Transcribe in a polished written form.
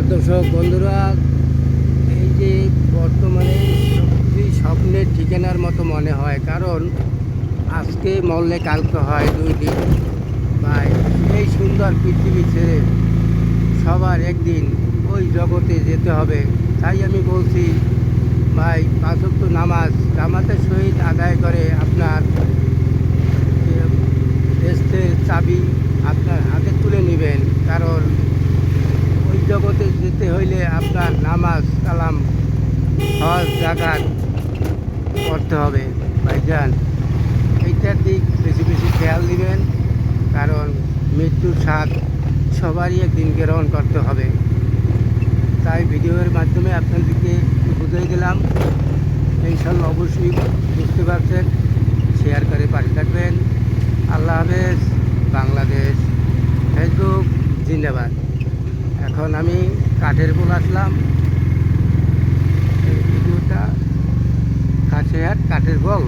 দর্শক বন্ধুরা, এই যে বর্তমানে সবকিছুই স্বপ্নের ঠিকানার মতো মনে হয়, কারণ আজকে মরলে কালকে হয় 2 দিন। ভাই, এই সুন্দর পৃথিবী ছেড়ে সবার একদিন ওই জগতে যেতে হবে। তাই আমি বলছি ভাই, 5 ওয়াক্ত নামাজ জামাতের সহিত আদায় করে আপনার রেস্টের চাবি আপনার হাতে তুলে নেবেন, কারণ ওই জগতে যেতে হইলে আপনার নামাজ কালাম হজ জাকাত করতে হবে। ভাইজান, এইটার দিক বেশি বেশি খেয়াল দিবেন, কারণ মৃত্যুর স্বাদ সবারই একদিন গ্রহণ করতে হবে। তাই ভিডিওর মাধ্যমে আপনাদেরকে বুঝিয়ে দিলাম। ইনশাল্লাহ অবশ্যই বুঝতে পারছেন। শেয়ার করে পাশে থাকবেন। আল্লাহ হাফেজ। বাংলাদেশ। ফেসবুক জিন্দাবাদ। এখন আমি কাঠের পোল আসলাম। এই ভিডিওটা কাছে কাঠের বল।